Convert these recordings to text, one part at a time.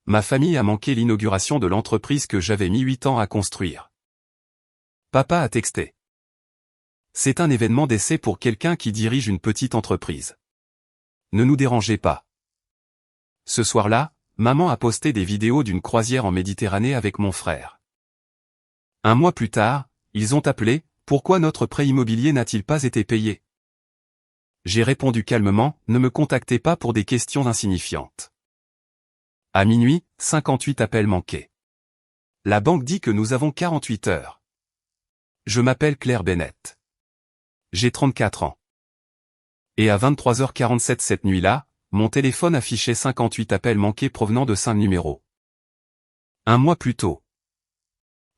Ma famille a manqué l'inauguration de l'entreprise que j'avais mis 8 ans à construire. Papa a texté. C'est un événement d'essai pour quelqu'un qui dirige une petite entreprise. Ne nous dérangez pas. Ce soir-là, maman a posté des vidéos d'une croisière en Méditerranée avec mon frère. Un mois plus tard, ils ont appelé, pourquoi notre prêt immobilier n'a-t-il pas été payé? J'ai répondu calmement, ne me contactez pas pour des questions insignifiantes. À minuit, 58 appels manqués. La banque dit que nous avons 48 heures. Je m'appelle Claire Bennett. J'ai 34 ans. Et à 23h47 cette nuit-là, mon téléphone affichait 58 appels manqués provenant de 5 numéros. Un mois plus tôt.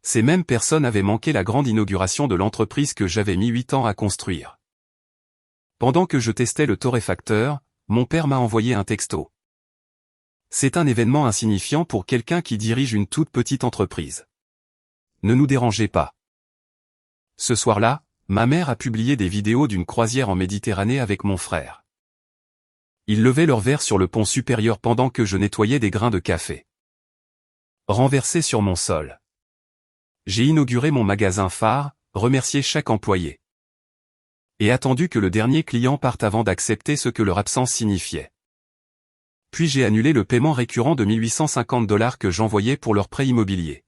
Ces mêmes personnes avaient manqué la grande inauguration de l'entreprise que j'avais mis 8 ans à construire. Pendant que je testais le torréfacteur, mon père m'a envoyé un texto. C'est un événement insignifiant pour quelqu'un qui dirige une toute petite entreprise. Ne nous dérangez pas. Ce soir-là, ma mère a publié des vidéos d'une croisière en Méditerranée avec mon frère. Ils levaient leur verre sur le pont supérieur pendant que je nettoyais des grains de café. Renversés sur mon sol. J'ai inauguré mon magasin phare, remercié chaque employé. Et attendu que le dernier client parte avant d'accepter ce que leur absence signifiait. Puis j'ai annulé le paiement récurrent de 1850 $ que j'envoyais pour leur prêt immobilier.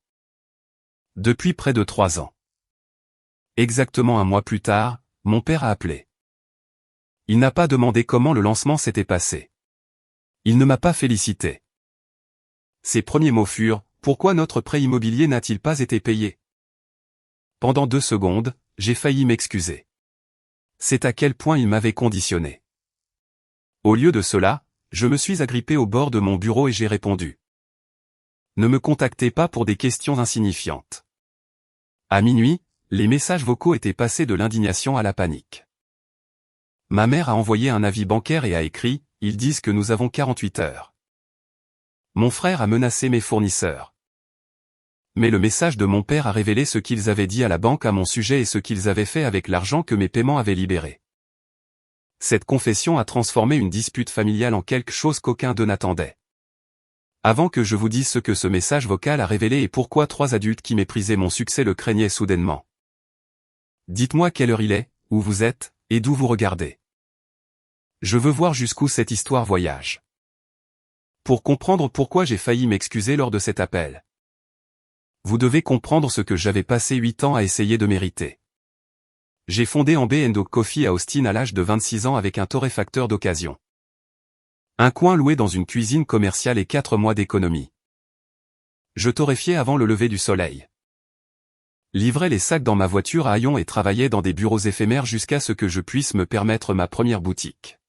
Depuis près de 3 ans. Exactement un mois plus tard, mon père a appelé. Il n'a pas demandé comment le lancement s'était passé. Il ne m'a pas félicité. Ses premiers mots furent, pourquoi notre prêt immobilier n'a-t-il pas été payé? Pendant 2 secondes, j'ai failli m'excuser. C'est à quel point il m'avait conditionné. Au lieu de cela, je me suis agrippé au bord de mon bureau et j'ai répondu. Ne me contactez pas pour des questions insignifiantes. À minuit, les messages vocaux étaient passés de l'indignation à la panique. Ma mère a envoyé un avis bancaire et a écrit, ils disent que nous avons 48 heures. Mon frère a menacé mes fournisseurs. Mais le message de mon père a révélé ce qu'ils avaient dit à la banque à mon sujet et ce qu'ils avaient fait avec l'argent que mes paiements avaient libéré. Cette confession a transformé une dispute familiale en quelque chose qu'aucun d'eux n'attendait. Avant que je vous dise ce que ce message vocal a révélé et pourquoi 3 adultes qui méprisaient mon succès le craignaient soudainement. Dites-moi quelle heure il est, où vous êtes, et d'où vous regardez. Je veux voir jusqu'où cette histoire voyage. Pour comprendre pourquoi j'ai failli m'excuser lors de cet appel. Vous devez comprendre ce que j'avais passé 8 ans à essayer de mériter. J'ai fondé en B&O Coffee à Austin à l'âge de 26 ans avec un torréfacteur d'occasion. Un coin loué dans une cuisine commerciale et 4 mois d'économie. Je torréfiais avant le lever du soleil. Livrais les sacs dans ma voiture à Hayon et travaillais dans des bureaux éphémères jusqu'à ce que je puisse me permettre ma première boutique.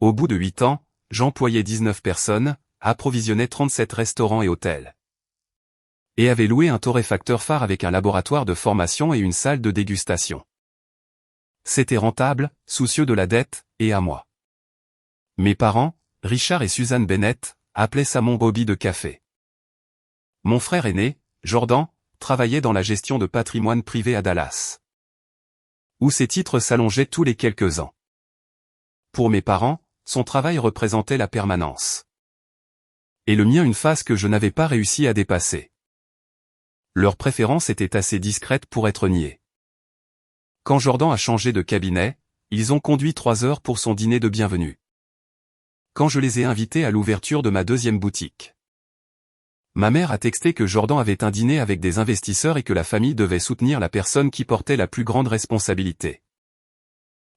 Au bout de 8 ans, j'employais 19 personnes, approvisionnais 37 restaurants et hôtels. Et avait loué un torréfacteur phare avec un laboratoire de formation et une salle de dégustation. C'était rentable, soucieux de la dette, et à moi. Mes parents, Richard et Suzanne Bennett, appelaient ça mon hobby de café. Mon frère aîné, Jordan, travaillait dans la gestion de patrimoine privé à Dallas. Où ses titres s'allongeaient tous les quelques ans. Pour mes parents, son travail représentait la permanence. Et le mien une phase que je n'avais pas réussi à dépasser. Leur préférence était assez discrète pour être niée. Quand Jordan a changé de cabinet, ils ont conduit 3 heures pour son dîner de bienvenue. Quand je les ai invités à l'ouverture de ma 2e boutique. Ma mère a texté que Jordan avait un dîner avec des investisseurs et que la famille devait soutenir la personne qui portait la plus grande responsabilité.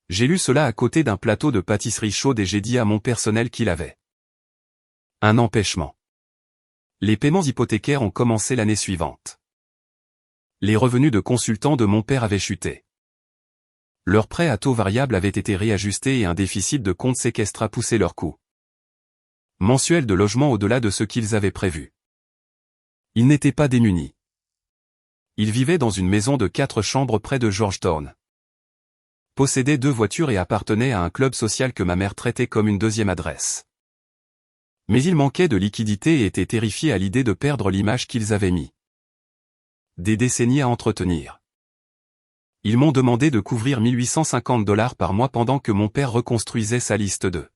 J'ai lu cela à côté d'un plateau de pâtisserie chaude et j'ai dit à mon personnel qu'il avait un empêchement. Les paiements hypothécaires ont commencé l'année suivante. Les revenus de consultants de mon père avaient chuté. Leurs prêts à taux variable avaient été réajustés et un déficit de compte séquestre a poussé leurs coûts mensuels de logement au-delà de ce qu'ils avaient prévu. Ils n'étaient pas démunis. Ils vivaient dans une maison de 4 chambres près de Georgetown. Possédaient 2 voitures et appartenaient à un club social que ma mère traitait comme une 2e adresse. Mais ils manquaient de liquidité et étaient terrifiés à l'idée de perdre l'image qu'ils avaient mis des décennies à entretenir. Ils m'ont demandé de couvrir 1850 $ par mois pendant que mon père reconstruisait sa liste de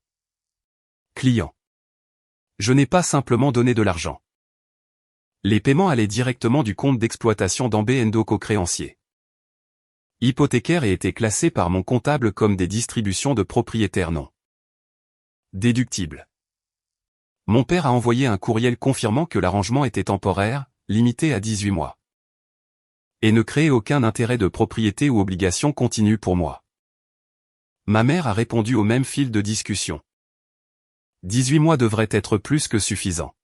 clients. Je n'ai pas simplement donné de l'argent. Les paiements allaient directement du compte d'exploitation d'Ambe Endo co-créancier. Hypothécaire et étaient classés par mon comptable comme des distributions de propriétaires non déductibles. Mon père a envoyé un courriel confirmant que l'arrangement était temporaire, limité à 18 mois. Et ne créait aucun intérêt de propriété ou obligation continue pour moi. Ma mère a répondu au même fil de discussion. 18 mois devraient être plus que suffisants.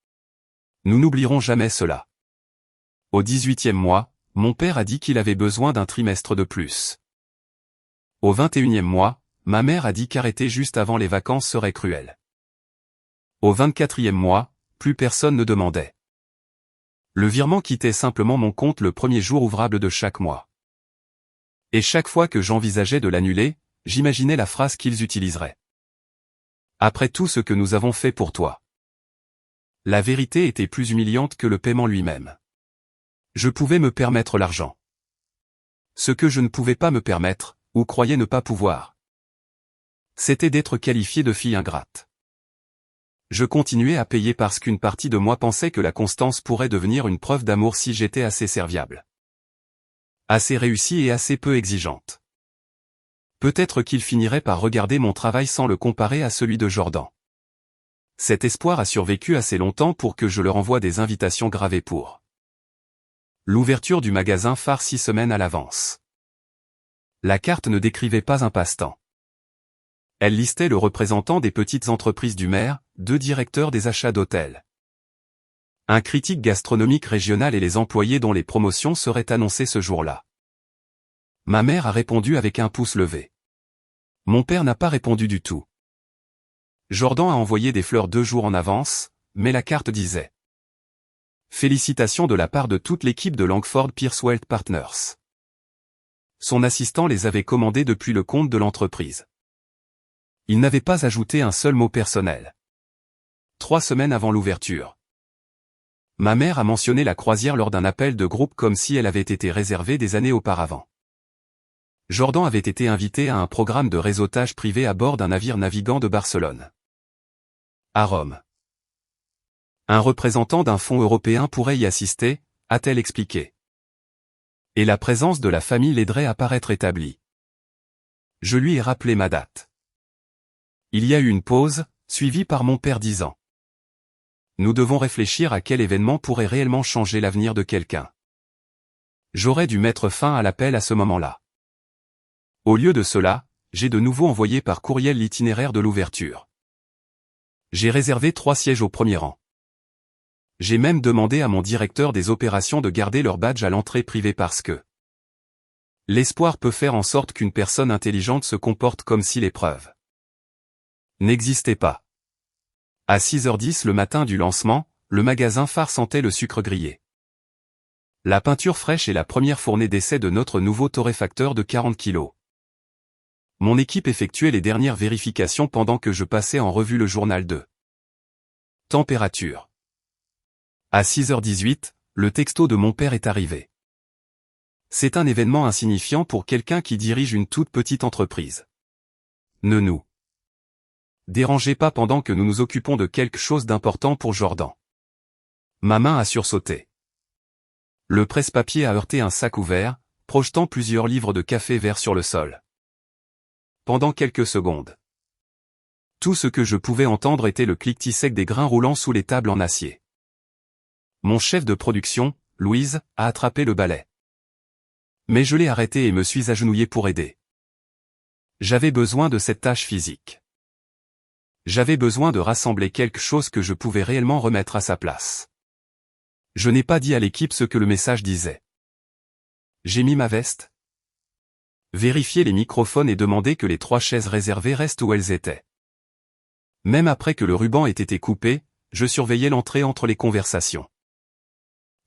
Nous n'oublierons jamais cela. Au 18e mois, mon père a dit qu'il avait besoin d'un trimestre de plus. Au 21e mois, ma mère a dit qu'arrêter juste avant les vacances serait cruel. Au 24e mois, plus personne ne demandait. Le virement quittait simplement mon compte le premier jour ouvrable de chaque mois. Et chaque fois que j'envisageais de l'annuler, j'imaginais la phrase qu'ils utiliseraient. Après tout ce que nous avons fait pour toi. La vérité était plus humiliante que le paiement lui-même. Je pouvais me permettre l'argent. Ce que je ne pouvais pas me permettre, ou croyais ne pas pouvoir, c'était d'être qualifié de fille ingrate. Je continuais à payer parce qu'une partie de moi pensait que la constance pourrait devenir une preuve d'amour si j'étais assez serviable. Assez réussie et assez peu exigeante. Peut-être qu'il finirait par regarder mon travail sans le comparer à celui de Jordan. Cet espoir a survécu assez longtemps pour que je leur envoie des invitations gravées pour l'ouverture du magasin phare 6 semaines à l'avance. La carte ne décrivait pas un passe-temps. Elle listait le représentant des petites entreprises du maire, 2 directeurs des achats d'hôtels, un critique gastronomique régional et les employés dont les promotions seraient annoncées ce jour-là. Ma mère a répondu avec un pouce levé. Mon père n'a pas répondu du tout. Jordan a envoyé des fleurs 2 jours en avance, mais la carte disait « Félicitations de la part de toute l'équipe de Langford Pierce Wealth Partners ». Son assistant les avait commandées depuis le compte de l'entreprise. Il n'avait pas ajouté un seul mot personnel. 3 semaines avant l'ouverture. Ma mère a mentionné la croisière lors d'un appel de groupe comme si elle avait été réservée des années auparavant. Jordan avait été invité à un programme de réseautage privé à bord d'un navire navigant de Barcelone à Rome. Un représentant d'un fonds européen pourrait y assister, a-t-elle expliqué. Et la présence de la famille l'aiderait à paraître établie. Je lui ai rappelé ma date. Il y a eu une pause, suivie par mon père disant « Nous devons réfléchir à quel événement pourrait réellement changer l'avenir de quelqu'un. » J'aurais dû mettre fin à l'appel à ce moment-là. Au lieu de cela, j'ai de nouveau envoyé par courriel l'itinéraire de l'ouverture. J'ai réservé 3 sièges au premier rang. J'ai même demandé à mon directeur des opérations de garder leur badge à l'entrée privée parce que l'espoir peut faire en sorte qu'une personne intelligente se comporte comme si l'épreuve n'existait pas. À 6h10 le matin du lancement, le magasin phare sentait le sucre grillé, la peinture fraîche et la première fournée d'essai de notre nouveau torréfacteur de 40 kg. Mon équipe effectuait les dernières vérifications pendant que je passais en revue le journal de température. À 6h18, le texto de mon père est arrivé. C'est un événement insignifiant pour quelqu'un qui dirige une toute petite entreprise. Ne nous dérangez pas pendant que nous nous occupons de quelque chose d'important pour Jordan. Ma main a sursauté. Le presse-papier a heurté un sac ouvert, projetant plusieurs livres de café vert sur le sol. Pendant quelques secondes, tout ce que je pouvais entendre était le cliquetis sec des grains roulant sous les tables en acier. Mon chef de production, Louise, a attrapé le balai. Mais je l'ai arrêté et me suis agenouillé pour aider. J'avais besoin de cette tâche physique. J'avais besoin de rassembler quelque chose que je pouvais réellement remettre à sa place. Je n'ai pas dit à l'équipe ce que le message disait. J'ai mis ma veste, vérifié les microphones et demandé que les 3 chaises réservées restent où elles étaient. Même après que le ruban ait été coupé, je surveillais l'entrée entre les conversations.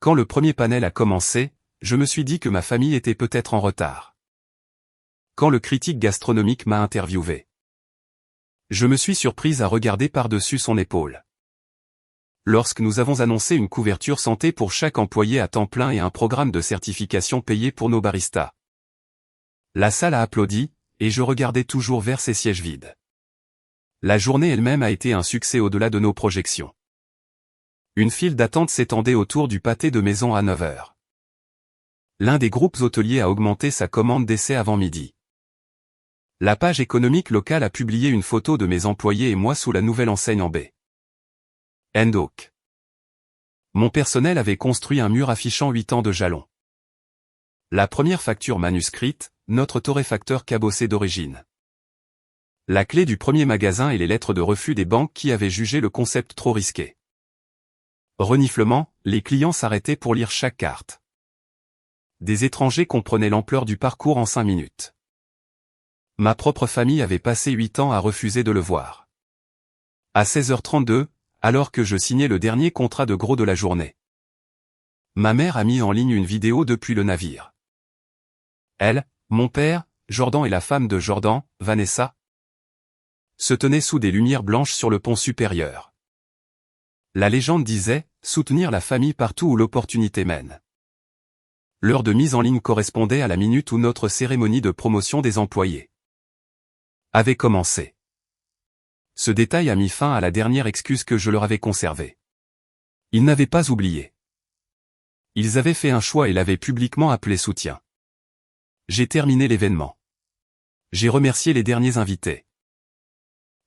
Quand le premier panel a commencé, je me suis dit que ma famille était peut-être en retard. Quand le critique gastronomique m'a interviewé, je me suis surprise à regarder par-dessus son épaule. Lorsque nous avons annoncé une couverture santé pour chaque employé à temps plein et un programme de certification payé pour nos baristas, la salle a applaudi, et je regardais toujours vers ces sièges vides. La journée elle-même a été un succès au-delà de nos projections. Une file d'attente s'étendait autour du pâté de maison à 9 heures. L'un des groupes hôteliers a augmenté sa commande d'essai avant midi. La page économique locale a publié une photo de mes employés et moi sous la nouvelle enseigne en baie. Endok. Mon personnel avait construit un mur affichant 8 ans de jalons. La première facture manuscrite, notre torréfacteur cabossé d'origine. La clé du premier magasin et les lettres de refus des banques qui avaient jugé le concept trop risqué. Reniflement, les clients s'arrêtaient pour lire chaque carte. Des étrangers comprenaient l'ampleur du parcours en 5 minutes. Ma propre famille avait passé 8 ans à refuser de le voir. À 16h32, alors que je signais le dernier contrat de gros de la journée. Ma mère a mis en ligne une vidéo depuis le navire. Elle, mon père, Jordan et la femme de Jordan, Vanessa, se tenaient sous des lumières blanches sur le pont supérieur. La légende disait, soutenir la famille partout où l'opportunité mène. L'heure de mise en ligne correspondait à la minute où notre cérémonie de promotion des employés avait commencé. Ce détail a mis fin à la dernière excuse que je leur avais conservée. Ils n'avaient pas oublié. Ils avaient fait un choix et l'avaient publiquement appelé soutien. J'ai terminé l'événement. J'ai remercié les derniers invités.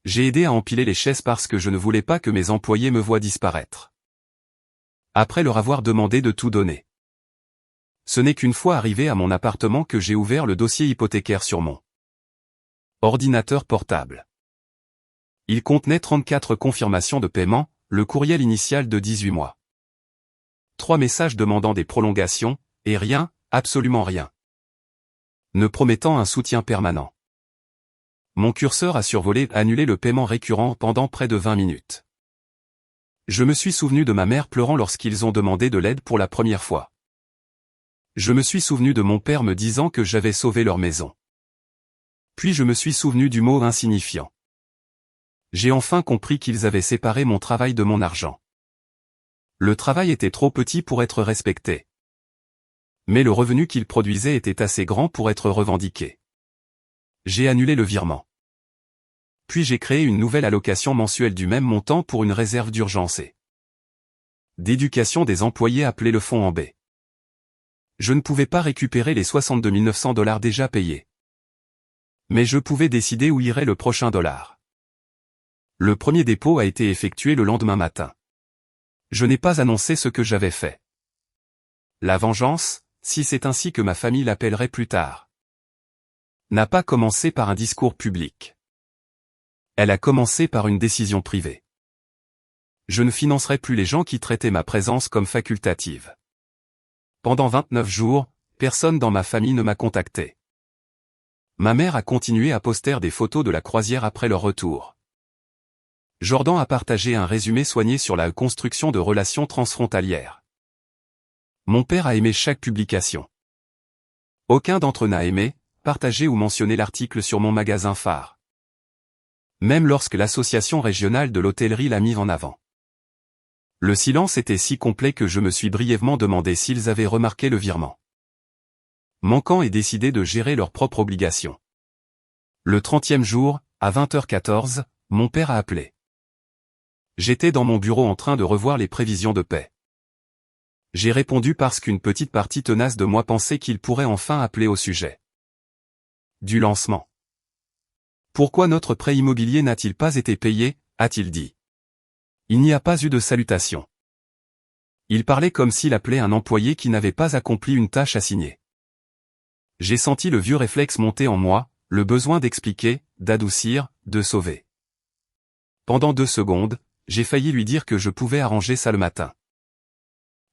J'ai aidé à empiler les chaises parce que je ne voulais pas que mes employés me voient disparaître. Après leur avoir demandé de tout donner. Ce n'est qu'une fois arrivé à mon appartement que j'ai ouvert le dossier hypothécaire sur mon ordinateur portable. Il contenait 34 confirmations de paiement, le courriel initial de 18 mois. 3 messages demandant des prolongations, et rien, absolument rien, ne promettant un soutien permanent. Mon curseur a survolé annuler le paiement récurrent pendant près de 20 minutes. Je me suis souvenu de ma mère pleurant lorsqu'ils ont demandé de l'aide pour la première fois. Je me suis souvenu de mon père me disant que j'avais sauvé leur maison. Puis je me suis souvenu du mot insignifiant. J'ai enfin compris qu'ils avaient séparé mon travail de mon argent. Le travail était trop petit pour être respecté. Mais le revenu qu'il produisait était assez grand pour être revendiqué. J'ai annulé le virement. Puis j'ai créé une nouvelle allocation mensuelle du même montant pour une réserve d'urgence et d'éducation des employés appelée le fonds en baie. Je ne pouvais pas récupérer les 62 900 $ déjà payés. Mais je pouvais décider où irait le prochain dollar. Le premier dépôt a été effectué le lendemain matin. Je n'ai pas annoncé ce que j'avais fait. La vengeance, si c'est ainsi que ma famille l'appellerait plus tard, n'a pas commencé par un discours public. Elle a commencé par une décision privée. Je ne financerai plus les gens qui traitaient ma présence comme facultative. Pendant 29 jours, personne dans ma famille ne m'a contacté. Ma mère a continué à poster des photos de la croisière après leur retour. Jordan a partagé un résumé soigné sur la construction de relations transfrontalières. Mon père a aimé chaque publication. Aucun d'entre eux n'a aimé, partagé ou mentionné l'article sur mon magasin phare. Même lorsque l'association régionale de l'hôtellerie l'a mis en avant. Le silence était si complet que je me suis brièvement demandé s'ils avaient remarqué le virement manquant et décidé de gérer leurs propres obligations. Le 30e jour, à 20h14, mon père a appelé. J'étais dans mon bureau en train de revoir les prévisions de paie. J'ai répondu parce qu'une petite partie tenace de moi pensait qu'il pourrait enfin appeler au sujet du lancement. Pourquoi notre prêt immobilier n'a-t-il pas été payé, a-t-il dit. Il n'y a pas eu de salutation. Il parlait comme s'il appelait un employé qui n'avait pas accompli une tâche assignée. J'ai senti le vieux réflexe monter en moi, le besoin d'expliquer, d'adoucir, de sauver. Pendant 2 secondes, j'ai failli lui dire que je pouvais arranger ça le matin.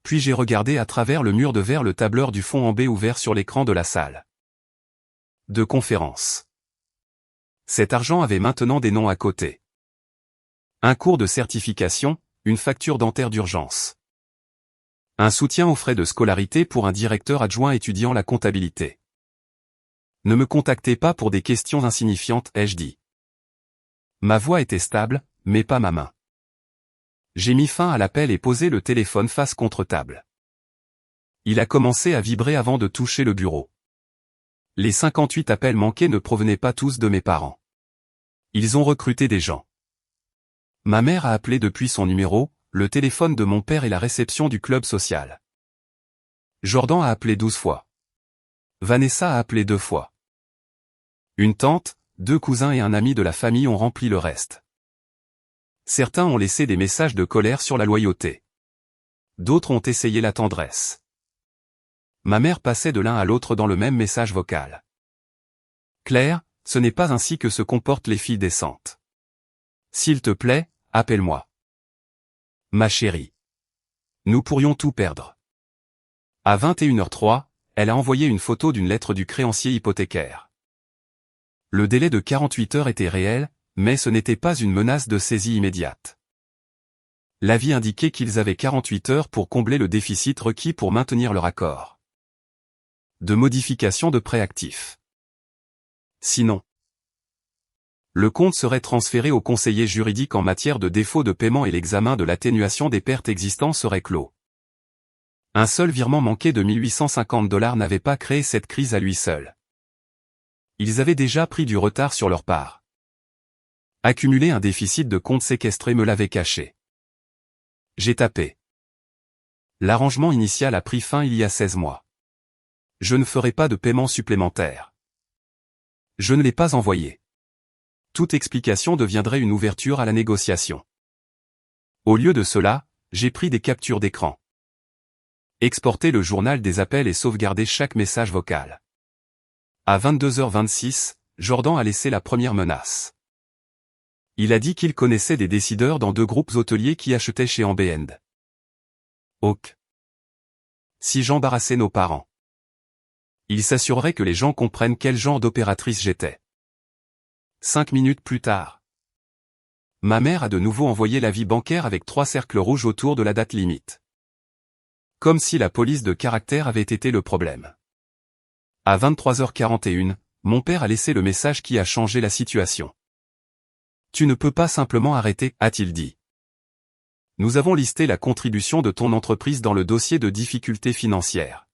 Puis j'ai regardé à travers le mur de verre le tableur du fond en baie ouvert sur l'écran de la salle de conférence. Cet argent avait maintenant des noms à côté. Un cours de certification, une facture dentaire d'urgence. Un soutien aux frais de scolarité pour un directeur adjoint étudiant la comptabilité. Ne me contactez pas pour des questions insignifiantes, ai-je dit. Ma voix était stable, mais pas ma main. J'ai mis fin à l'appel et posé le téléphone face contre table. Il a commencé à vibrer avant de toucher le bureau. Les 58 appels manqués ne provenaient pas tous de mes parents. Ils ont recruté des gens. Ma mère a appelé depuis son numéro, le téléphone de mon père et la réception du club social. Jordan a appelé 12 fois. Vanessa a appelé 2 fois. Une tante, 2 cousins et un ami de la famille ont rempli le reste. Certains ont laissé des messages de colère sur la loyauté. D'autres ont essayé la tendresse. Ma mère passait de l'un à l'autre dans le même message vocal. Claire, ce n'est pas ainsi que se comportent les filles décentes. S'il te plaît, appelle-moi. Ma chérie. Nous pourrions tout perdre. À 21h03, elle a envoyé une photo d'une lettre du créancier hypothécaire. Le délai de 48 heures était réel, mais ce n'était pas une menace de saisie immédiate. L'avis indiquait qu'ils avaient 48 heures pour combler le déficit requis pour maintenir leur accord. De modification de prêt actif. Sinon, le compte serait transféré au conseiller juridique en matière de défaut de paiement et l'examen de l'atténuation des pertes existantes serait clos. Un seul virement manqué de $1850 n'avait pas créé cette crise à lui seul. Ils avaient déjà pris du retard sur leur part. Accumuler un déficit de compte séquestré me l'avait caché. J'ai tapé. L'arrangement initial a pris fin il y a 16 mois. Je ne ferai pas de paiement supplémentaire. Je ne l'ai pas envoyé. Toute explication deviendrait une ouverture à la négociation. Au lieu de cela, j'ai pris des captures d'écran. Exporté le journal des appels et sauvegardé chaque message vocal. À 22h26, Jordan a laissé la première menace. Il a dit qu'il connaissait des décideurs dans 2 groupes hôteliers qui achetaient chez Ambend. Ok. Si j'embarrassais nos parents. Il s'assurerait que les gens comprennent quel genre d'opératrice j'étais. 5 minutes plus tard. Ma mère a de nouveau envoyé l'avis bancaire avec 3 cercles rouges autour de la date limite. Comme si la police de caractère avait été le problème. À 23h41, mon père a laissé le message qui a changé la situation. Tu ne peux pas simplement arrêter, a-t-il dit. Nous avons listé la contribution de ton entreprise dans le dossier de difficultés financières.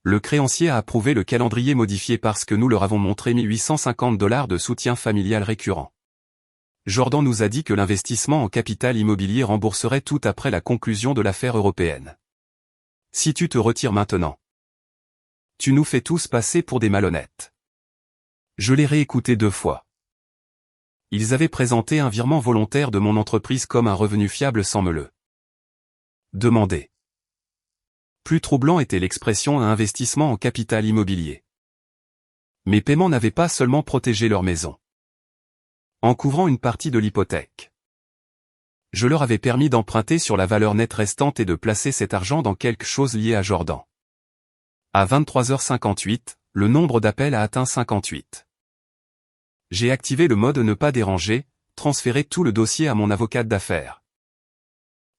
Le créancier a approuvé le calendrier modifié parce que nous leur avons montré $1850 de soutien familial récurrent. Jordan nous a dit que l'investissement en capital immobilier rembourserait tout après la conclusion de l'affaire européenne. Si tu te retires maintenant, tu nous fais tous passer pour des malhonnêtes. Je l'ai réécouté 2 fois. Ils avaient présenté un virement volontaire de mon entreprise comme un revenu fiable sans me le demander. Plus troublant était l'expression un investissement en capital immobilier. Mes paiements n'avaient pas seulement protégé leur maison. En couvrant une partie de l'hypothèque, je leur avais permis d'emprunter sur la valeur nette restante et de placer cet argent dans quelque chose lié à Jordan. À 23h58, le nombre d'appels a atteint 58. J'ai activé le mode ne pas déranger, transféré tout le dossier à mon avocate d'affaires.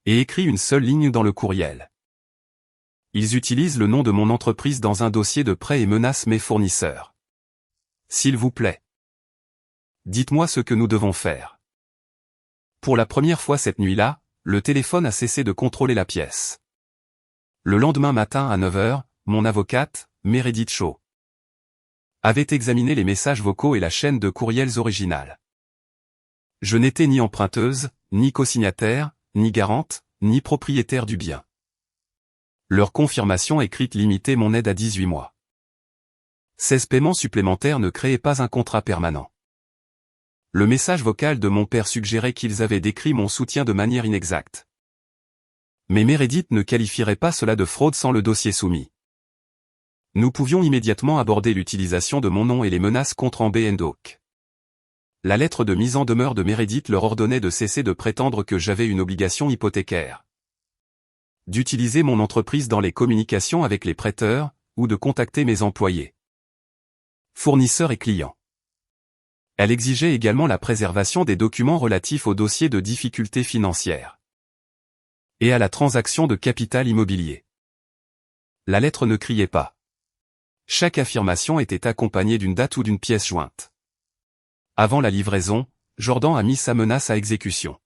Et écrit une seule ligne dans le courriel. Ils utilisent le nom de mon entreprise dans un dossier de prêt et menacent mes fournisseurs. S'il vous plaît. Dites-moi ce que nous devons faire. Pour la première fois cette nuit-là, le téléphone a cessé de contrôler la pièce. Le lendemain matin à 9h, mon avocate, Meredith Shaw, avait examiné les messages vocaux et la chaîne de courriels originale. Je n'étais ni emprunteuse, ni cosignataire, ni garante, ni propriétaire du bien. Leur confirmation écrite limitait mon aide à 18 mois. 16 paiements supplémentaires ne créaient pas un contrat permanent. Le message vocal de mon père suggérait qu'ils avaient décrit mon soutien de manière inexacte. Mais Meredith ne qualifierait pas cela de fraude sans le dossier soumis. Nous pouvions immédiatement aborder l'utilisation de mon nom et les menaces contre Ambend Oak. La lettre de mise en demeure de Meredith leur ordonnait de cesser de prétendre que j'avais une obligation hypothécaire, d'utiliser mon entreprise dans les communications avec les prêteurs, ou de contacter mes employés, fournisseurs et clients. Elle exigeait également la préservation des documents relatifs au dossier de difficultés financières et à la transaction de capital immobilier. La lettre ne criait pas. Chaque affirmation était accompagnée d'une date ou d'une pièce jointe. Avant la livraison, Jordan a mis sa menace à exécution.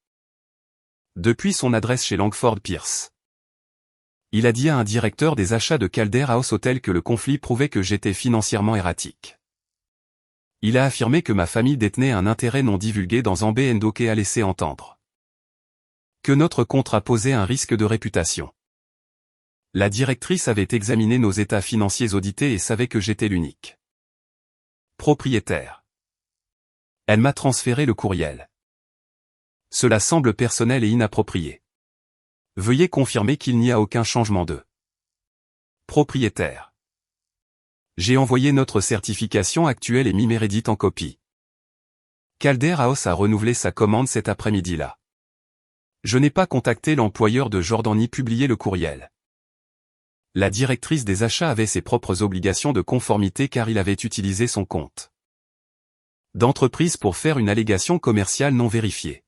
Depuis son adresse chez Langford Pierce, il a dit à un directeur des achats de Calder House Hotel que le conflit prouvait que j'étais financièrement erratique. Il a affirmé que ma famille détenait un intérêt non divulgué dans Ambend Oak et a laissé entendre Que notre contrat posait un risque de réputation. La directrice avait examiné nos états financiers audités et savait que j'étais l'unique propriétaire. Elle m'a transféré le courriel. Cela semble personnel et inapproprié. Veuillez confirmer qu'il n'y a aucun changement de propriétaire. J'ai envoyé notre certification actuelle et mis Meredith en copie. Calder House a renouvelé sa commande cet après-midi-là. Je n'ai pas contacté l'employeur de Jordan ni publié le courriel. La directrice des achats avait ses propres obligations de conformité car il avait utilisé son compte d'entreprise pour faire une allégation commerciale non vérifiée.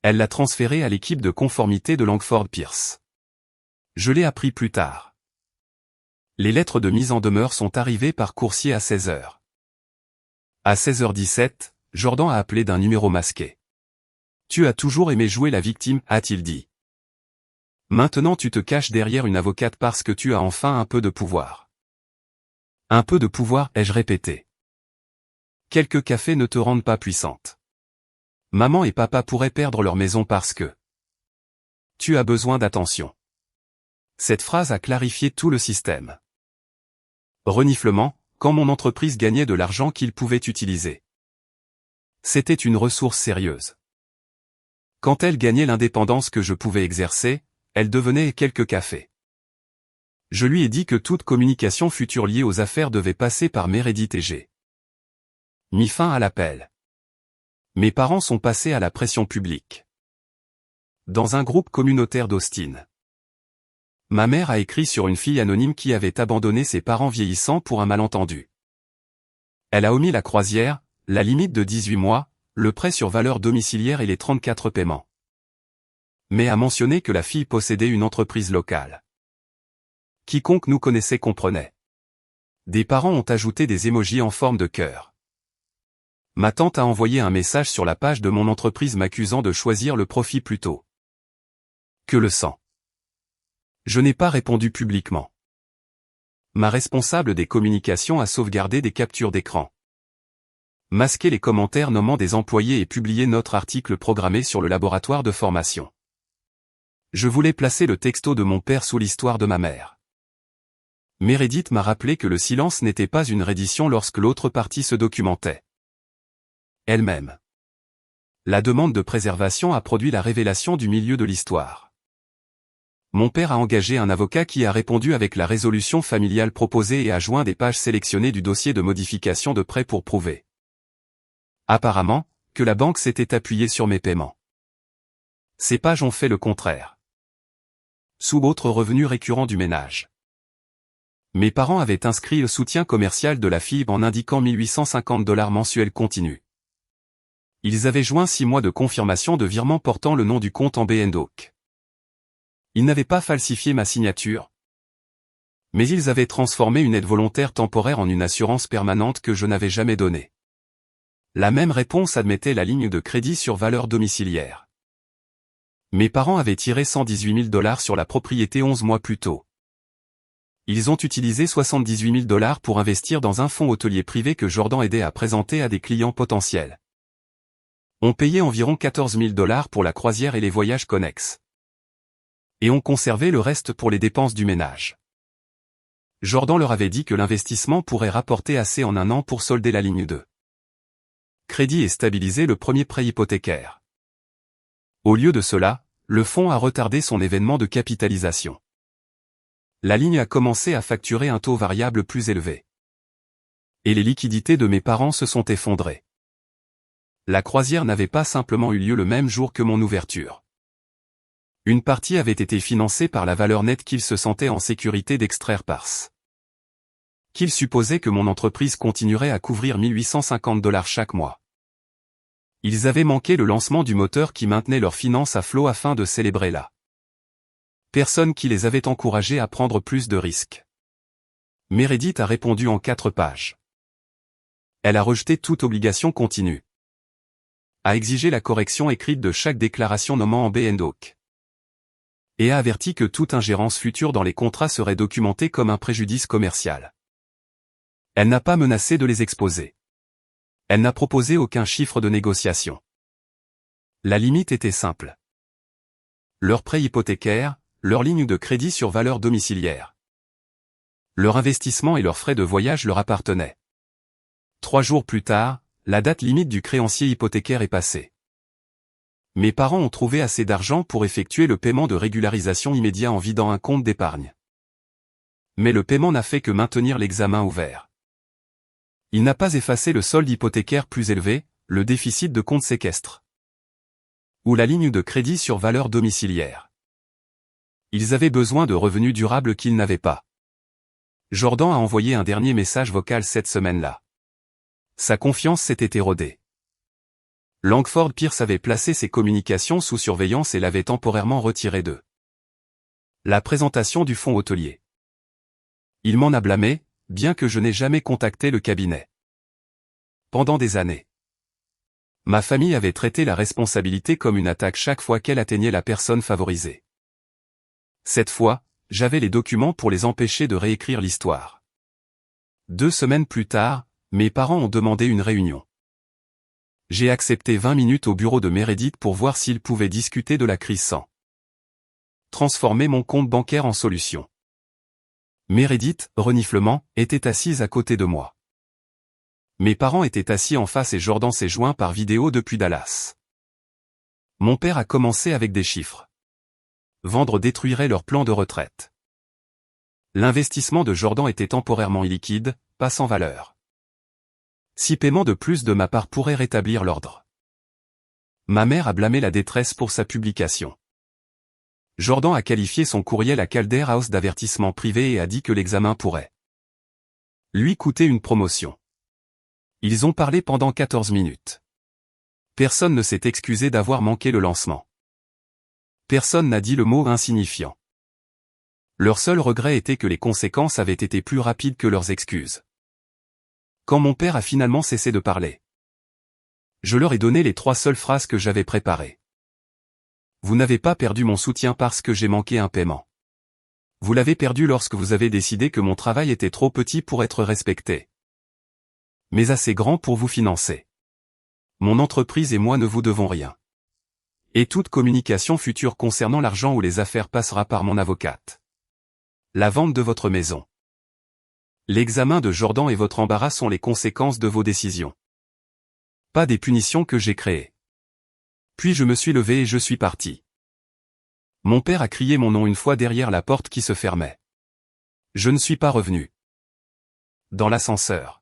Elle l'a transféré à l'équipe de conformité de Langford Pierce. Je l'ai appris plus tard. Les lettres de mise en demeure sont arrivées par coursier à 16 heures. À 16h17, Jordan a appelé d'un numéro masqué. Tu as toujours aimé jouer la victime, a-t-il dit. Maintenant tu te caches derrière une avocate parce que tu as enfin un peu de pouvoir. Un peu de pouvoir, ai-je répété. Quelques cafés ne te rendent pas puissante. Maman et papa pourraient perdre leur maison parce que tu as besoin d'attention. Cette phrase a clarifié tout le système. Reniflement, quand mon entreprise gagnait de l'argent qu'il pouvait utiliser. C'était une ressource sérieuse. Quand elle gagnait l'indépendance que je pouvais exercer, elle devenait quelques cafés. Je lui ai dit que toute communication future liée aux affaires devait passer par Meredith et j'ai mis fin à l'appel. Mes parents sont passés à la pression publique. Dans un groupe communautaire d'Austin. Ma mère a écrit sur une fille anonyme qui avait abandonné ses parents vieillissants pour un malentendu. Elle a omis la croisière, la limite de 18 mois, le prêt sur valeur domiciliaire et les 34 paiements. Mais a mentionné que la fille possédait une entreprise locale. Quiconque nous connaissait comprenait. Des parents ont ajouté des émojis en forme de cœur. Ma tante a envoyé un message sur la page de mon entreprise m'accusant de choisir le profit plutôt que le sang. Je n'ai pas répondu publiquement. Ma responsable des communications a sauvegardé des captures d'écran. Masqué les commentaires nommant des employés et publié notre article programmé sur le laboratoire de formation. Je voulais placer le texto de mon père sous l'histoire de ma mère. Meredith m'a rappelé que le silence n'était pas une reddition lorsque l'autre partie se documentait elle-même. La demande de préservation a produit la révélation du milieu de l'histoire. Mon père a engagé un avocat qui a répondu avec la résolution familiale proposée et a joint des pages sélectionnées du dossier de modification de prêt pour prouver, apparemment, que la banque s'était appuyée sur mes paiements. Ces pages ont fait le contraire. Sous autres revenus récurrents du ménage. Mes parents avaient inscrit le soutien commercial de la FIB en indiquant $1850 mensuels continus. Ils avaient joint 6 mois de confirmation de virement portant le nom du compte en B&OK. Ils n'avaient pas falsifié ma signature. Mais ils avaient transformé une aide volontaire temporaire en une assurance permanente que je n'avais jamais donnée. La même réponse admettait la ligne de crédit sur valeur domiciliaire. Mes parents avaient tiré $118 000 sur la propriété 11 mois plus tôt. Ils ont utilisé $78 000 pour investir dans un fonds hôtelier privé que Jordan aidait à présenter à des clients potentiels. On payait environ $14 000 pour la croisière et les voyages connexes. Et on conservait le reste pour les dépenses du ménage. Jordan leur avait dit que l'investissement pourrait rapporter assez en un an pour solder la ligne 2. Crédit et stabiliser le premier prêt hypothécaire. Au lieu de cela, le fonds a retardé son événement de capitalisation. La ligne a commencé à facturer un taux variable plus élevé. Et les liquidités de mes parents se sont effondrées. La croisière n'avait pas simplement eu lieu le même jour que mon ouverture. Une partie avait été financée par la valeur nette qu'ils se sentaient en sécurité d'extraire parce qu'ils supposaient que mon entreprise continuerait à couvrir $1850 chaque mois. Ils avaient manqué le lancement du moteur qui maintenait leurs finances à flot afin de célébrer la personne qui les avait encouragés à prendre plus de risques. Meredith a répondu en 4 pages. Elle a rejeté toute obligation continue. A exigé la correction écrite de chaque déclaration nommant en B&OK. Et a averti que toute ingérence future dans les contrats serait documentée comme un préjudice commercial. Elle n'a pas menacé de les exposer. Elle n'a proposé aucun chiffre de négociation. La limite était simple. leur prêt hypothécaire, leur ligne de crédit sur valeur domiciliaire. Leur investissement et leurs frais de voyage leur appartenaient. 3 jours plus tard, la date limite du créancier hypothécaire est passée. Mes parents ont trouvé assez d'argent pour effectuer le paiement de régularisation immédiat en vidant un compte d'épargne. Mais le paiement n'a fait que maintenir l'examen ouvert. Il n'a pas effacé le solde hypothécaire plus élevé, le déficit de compte séquestre. Ou la ligne de crédit sur valeur domiciliaire. Ils avaient besoin de revenus durables qu'ils n'avaient pas. Jordan a envoyé un dernier message vocal cette semaine-là. Sa confiance s'était érodée. Langford Pierce avait placé ses communications sous surveillance et l'avait temporairement retiré d'eux. La présentation du fonds hôtelier. Il m'en a blâmé, bien que je n'ai jamais contacté le cabinet. Pendant des années. Ma famille avait traité la responsabilité comme une attaque chaque fois qu'elle atteignait la personne favorisée. Cette fois, j'avais les documents pour les empêcher de réécrire l'histoire. 2 semaines plus tard, mes parents ont demandé une réunion. J'ai accepté 20 minutes au bureau de Meredith pour voir s'ils pouvaient discuter de la crise sans transformer mon compte bancaire en solution. Meredith, reniflement, était assise à côté de moi. Mes parents étaient assis en face et Jordan s'est joint par vidéo depuis Dallas. Mon père a commencé avec des chiffres. Vendre détruirait leur plan de retraite. L'investissement de Jordan était temporairement illiquide, pas sans valeur. 6 paiements de plus de ma part pourraient rétablir l'ordre. Ma mère a blâmé la détresse pour sa publication. Jordan a qualifié son courriel à Calder House d'avertissement privé et a dit que l'examen pourrait lui coûter une promotion. Ils ont parlé pendant 14 minutes. Personne ne s'est excusé d'avoir manqué le lancement. Personne n'a dit le mot insignifiant. Leur seul regret était que les conséquences avaient été plus rapides que leurs excuses. Quand mon père a finalement cessé de parler, je leur ai donné les 3 seules phrases que j'avais préparées. Vous n'avez pas perdu mon soutien parce que j'ai manqué un paiement. Vous l'avez perdu lorsque vous avez décidé que mon travail était trop petit pour être respecté, mais assez grand pour vous financer. Mon entreprise et moi ne vous devons rien. Et toute communication future concernant l'argent ou les affaires passera par mon avocate. La vente de votre maison. L'examen de Jordan et votre embarras sont les conséquences de vos décisions. Pas des punitions que j'ai créées. Puis je me suis levé et je suis parti. Mon père a crié mon nom une fois derrière la porte qui se fermait. Je ne suis pas revenu. Dans l'ascenseur.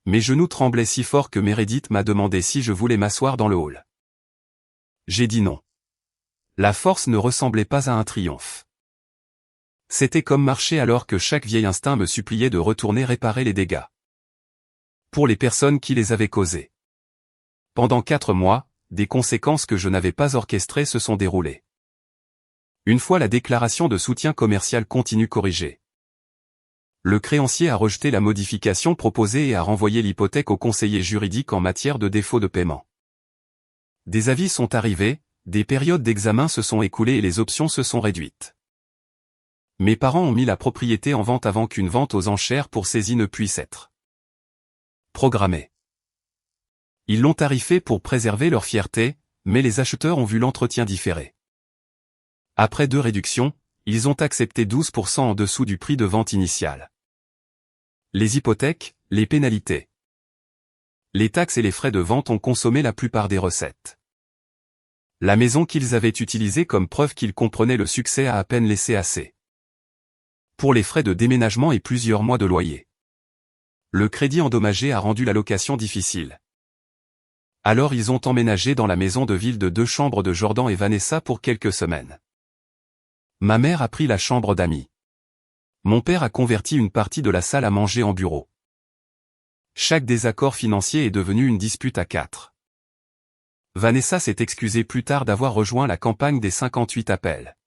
Mes genoux tremblaient si fort que Meredith m'a demandé si je voulais m'asseoir dans le hall. J'ai dit non. La force ne ressemblait pas à un triomphe. C'était comme marcher alors que chaque vieil instinct me suppliait de retourner réparer les dégâts. Pour les personnes qui les avaient causés. Pendant 4 mois, des conséquences que je n'avais pas orchestrées se sont déroulées. Une fois la déclaration de soutien commercial continu corrigée, le créancier a rejeté la modification proposée et a renvoyé l'hypothèque au conseiller juridique en matière de défaut de paiement. Des avis sont arrivés, des périodes d'examen se sont écoulées et les options se sont réduites. Mes parents ont mis la propriété en vente avant qu'une vente aux enchères pour saisie ne puisse être programmée. Ils l'ont tarifé pour préserver leur fierté, mais les acheteurs ont vu l'entretien différé. Après 2 réductions, ils ont accepté 12% en dessous du prix de vente initial. Les hypothèques, les pénalités, les taxes et les frais de vente ont consommé la plupart des recettes. La maison qu'ils avaient utilisée comme preuve qu'ils comprenaient le succès a à peine laissé assez pour les frais de déménagement et plusieurs mois de loyer. Le crédit endommagé a rendu la location difficile. Alors ils ont emménagé dans la maison de ville de 2 chambres de Jordan et Vanessa pour quelques semaines. Ma mère a pris la chambre d'amis. Mon père a converti une partie de la salle à manger en bureau. Chaque désaccord financier est devenu une dispute à 4. Vanessa s'est excusée plus tard d'avoir rejoint la campagne des 58 appels.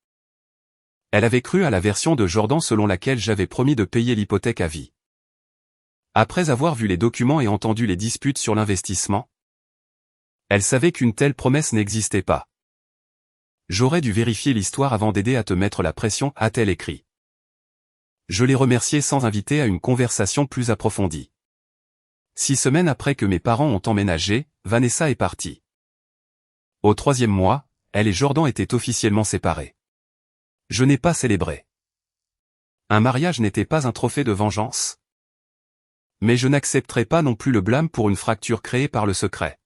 Elle avait cru à la version de Jordan selon laquelle j'avais promis de payer l'hypothèque à vie. Après avoir vu les documents et entendu les disputes sur l'investissement, elle savait qu'une telle promesse n'existait pas. J'aurais dû vérifier l'histoire avant d'aider à te mettre la pression, a-t-elle écrit. Je l'ai remerciée sans inviter à une conversation plus approfondie. 6 semaines après que mes parents ont emménagé, Vanessa est partie. Au 3e mois, elle et Jordan étaient officiellement séparés. Je n'ai pas célébré. Un mariage n'était pas un trophée de vengeance. Mais je n'accepterai pas non plus le blâme pour une fracture créée par le secret.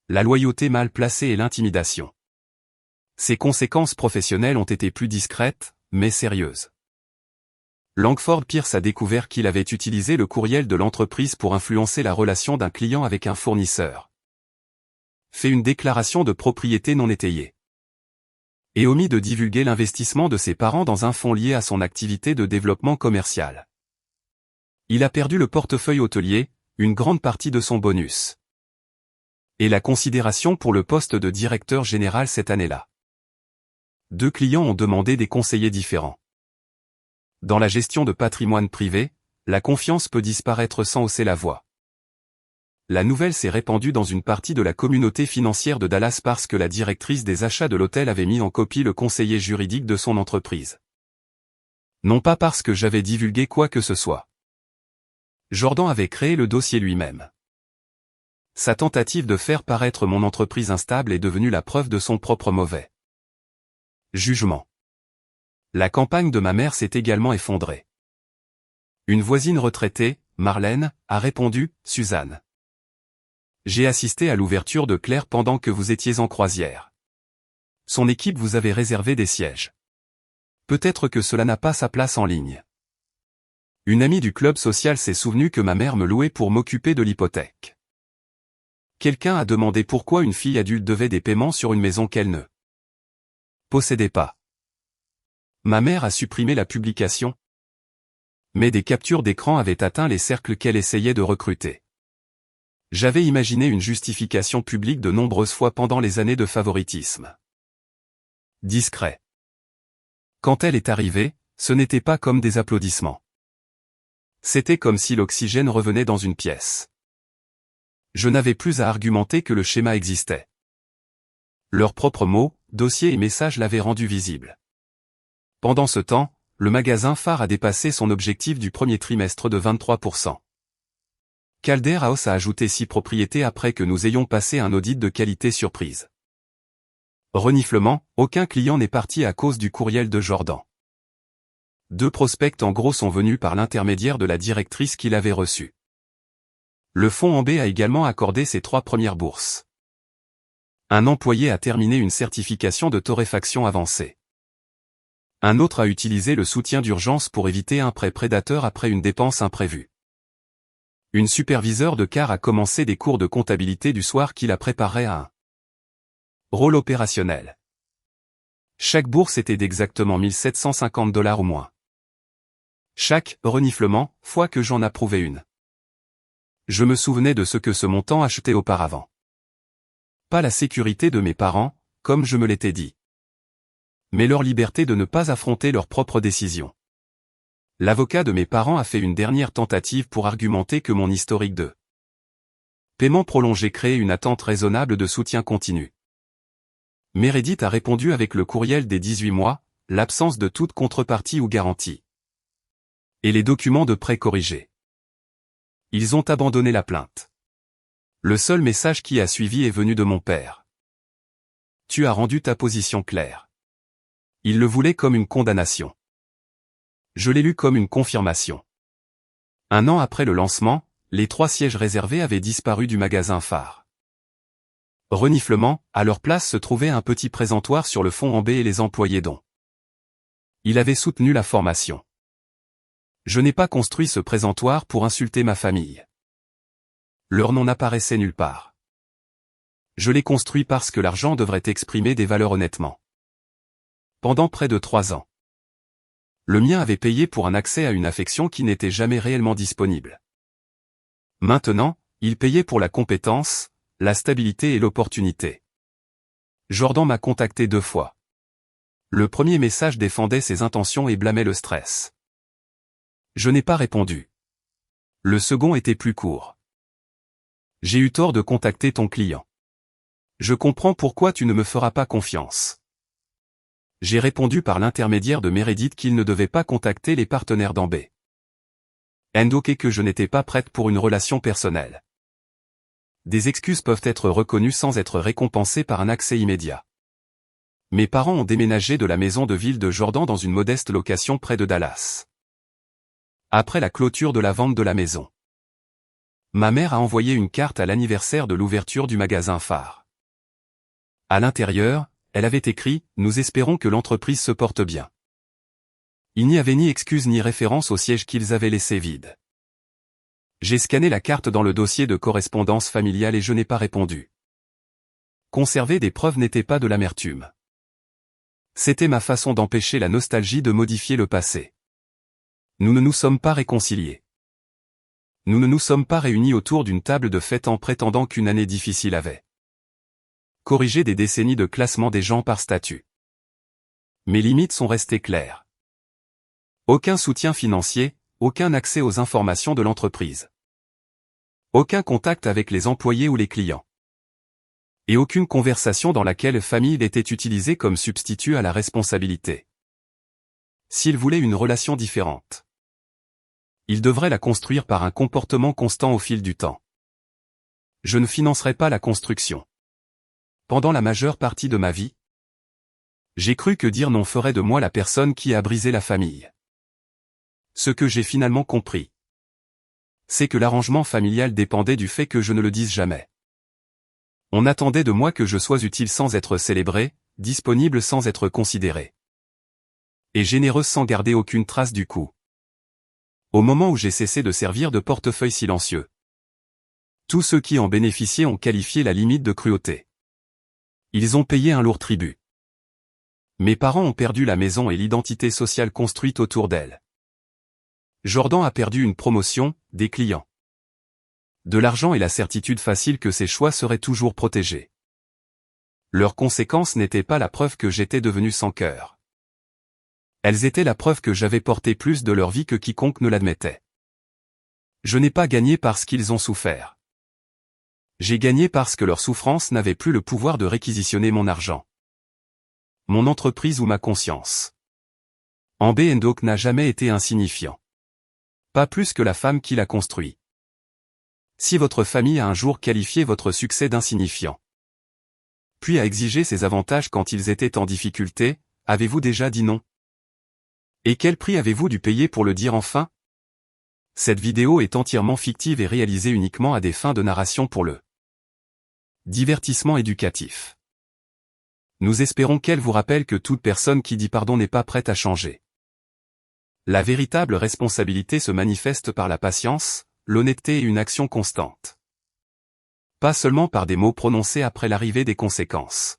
La loyauté mal placée et l'intimidation. Ses conséquences professionnelles ont été plus discrètes, mais sérieuses. Langford Pierce a découvert qu'il avait utilisé le courriel de l'entreprise pour influencer la relation d'un client avec un fournisseur. Fait une déclaration de propriété non étayée. Et omis de divulguer l'investissement de ses parents dans un fonds lié à son activité de développement commercial. Il a perdu le portefeuille hôtelier, une grande partie de son bonus. Et la considération pour le poste de directeur général cette année-là. 2 clients ont demandé des conseillers différents. Dans la gestion de patrimoine privé, la confiance peut disparaître sans hausser la voix. La nouvelle s'est répandue dans une partie de la communauté financière de Dallas parce que la directrice des achats de l'hôtel avait mis en copie le conseiller juridique de son entreprise. Non pas parce que j'avais divulgué quoi que ce soit. Jordan avait créé le dossier lui-même. Sa tentative de faire paraître mon entreprise instable est devenue la preuve de son propre mauvais jugement. La campagne de ma mère s'est également effondrée. Une voisine retraitée, Marlène, a répondu, « Suzanne. J'ai assisté à l'ouverture de Claire pendant que vous étiez en croisière. Son équipe vous avait réservé des sièges. Peut-être que cela n'a pas sa place en ligne. » Une amie du club social s'est souvenue que ma mère me louait pour m'occuper de l'hypothèque. Quelqu'un a demandé pourquoi une fille adulte devait des paiements sur une maison qu'elle ne possédait pas. Ma mère a supprimé la publication. Mais des captures d'écran avaient atteint les cercles qu'elle essayait de recruter. J'avais imaginé une justification publique de nombreuses fois pendant les années de favoritisme. Discret. Quand elle est arrivée, ce n'était pas comme des applaudissements. C'était comme si l'oxygène revenait dans une pièce. Je n'avais plus à argumenter que le schéma existait. Leurs propres mots, dossiers et messages l'avaient rendu visible. Pendant ce temps, le magasin phare a dépassé son objectif du premier trimestre de 23%. Calder House a ajouté 6 propriétés après que nous ayons passé un audit de qualité surprise. Reniflement, aucun client n'est parti à cause du courriel de Jordan. 2 prospects en gros sont venus par l'intermédiaire de la directrice qui l'avait reçu. Le fonds en B a également accordé ses 3 premières bourses. Un employé a terminé une certification de torréfaction avancée. Un autre a utilisé le soutien d'urgence pour éviter un prêt prédateur après une dépense imprévue. Une superviseure de car a commencé des cours de comptabilité du soir qui la préparaient à un rôle opérationnel. Chaque bourse était d'exactement $1 750 ou moins. Chaque reniflement, fois que j'en approuvais une. Je me souvenais de ce que ce montant achetait auparavant. Pas la sécurité de mes parents, comme je me l'étais dit. Mais leur liberté de ne pas affronter leurs propres décisions. L'avocat de mes parents a fait une dernière tentative pour argumenter que mon historique de paiement prolongé créait une attente raisonnable de soutien continu. Meredith a répondu avec le courriel des 18 mois, l'absence de toute contrepartie ou garantie. Et les documents de prêt corrigés. Ils ont abandonné la plainte. Le seul message qui a suivi est venu de mon père. Tu as rendu ta position claire. Il le voulait comme une condamnation. Je l'ai lu comme une confirmation. 1 an après le lancement, les 3 sièges réservés avaient disparu du magasin phare. Reniflement, à leur place se trouvait un petit présentoir sur le fond en B et les employés dont il avait soutenu la formation. Je n'ai pas construit ce présentoir pour insulter ma famille. Leur nom n'apparaissait nulle part. Je l'ai construit parce que l'argent devrait exprimer des valeurs honnêtement. Pendant près de 3 ans. Le mien avait payé pour un accès à une affection qui n'était jamais réellement disponible. Maintenant, il payait pour la compétence, la stabilité et l'opportunité. Jordan m'a contacté 2 fois. Le premier message défendait ses intentions et blâmait le stress. Je n'ai pas répondu. Le second était plus court. J'ai eu tort de contacter ton client. Je comprends pourquoi tu ne me feras pas confiance. J'ai répondu par l'intermédiaire de Meredith qu'il ne devait pas contacter les partenaires d'en B. Et que je n'étais pas prête pour une relation personnelle. Des excuses peuvent être reconnues sans être récompensées par un accès immédiat. Mes parents ont déménagé de la maison de ville de Jordan dans une modeste location près de Dallas. Après la clôture de la vente de la maison, ma mère a envoyé une carte à l'anniversaire de l'ouverture du magasin phare. À l'intérieur, elle avait écrit « Nous espérons que l'entreprise se porte bien ». Il n'y avait ni excuse ni référence au siège qu'ils avaient laissé vide. J'ai scanné la carte dans le dossier de correspondance familiale et je n'ai pas répondu. Conserver des preuves n'était pas de l'amertume. C'était ma façon d'empêcher la nostalgie de modifier le passé. Nous ne nous sommes pas réconciliés. Nous ne nous sommes pas réunis autour d'une table de fête en prétendant qu'une année difficile avait corrigé des décennies de classement des gens par statut. Mes limites sont restées claires. Aucun soutien financier, aucun accès aux informations de l'entreprise. Aucun contact avec les employés ou les clients. Et aucune conversation dans laquelle famille était utilisée comme substitut à la responsabilité. S'ils voulaient une relation différente, ils devraient la construire par un comportement constant au fil du temps. Je ne financerai pas la construction. Pendant la majeure partie de ma vie, j'ai cru que dire non ferait de moi la personne qui a brisé la famille. Ce que j'ai finalement compris, c'est que l'arrangement familial dépendait du fait que je ne le dise jamais. On attendait de moi que je sois utile sans être célébré, disponible sans être considéré, et généreuse sans garder aucune trace du coup. Au moment où j'ai cessé de servir de portefeuille silencieux, tous ceux qui en bénéficiaient ont qualifié la limite de cruauté. Ils ont payé un lourd tribut. Mes parents ont perdu la maison et l'identité sociale construite autour d'elle. Jordan a perdu une promotion, des clients, de l'argent et la certitude facile que ses choix seraient toujours protégés. Leurs conséquences n'étaient pas la preuve que j'étais devenu sans cœur. Elles étaient la preuve que j'avais porté plus de leur vie que quiconque ne l'admettait. Je n'ai pas gagné parce qu'ils ont souffert. J'ai gagné parce que leur souffrance n'avait plus le pouvoir de réquisitionner mon argent, mon entreprise ou ma conscience. Amber & Oak n'a jamais été insignifiant. Pas plus que la femme qui l'a construit. Si votre famille a un jour qualifié votre succès d'insignifiant, puis a exigé ses avantages quand ils étaient en difficulté, avez-vous déjà dit non? Et quel prix avez-vous dû payer pour le dire enfin? Cette vidéo est entièrement fictive et réalisée uniquement à des fins de narration pour le divertissement éducatif. Nous espérons qu'elle vous rappelle que toute personne qui dit pardon n'est pas prête à changer. La véritable responsabilité se manifeste par la patience, l'honnêteté et une action constante. Pas seulement par des mots prononcés après l'arrivée des conséquences.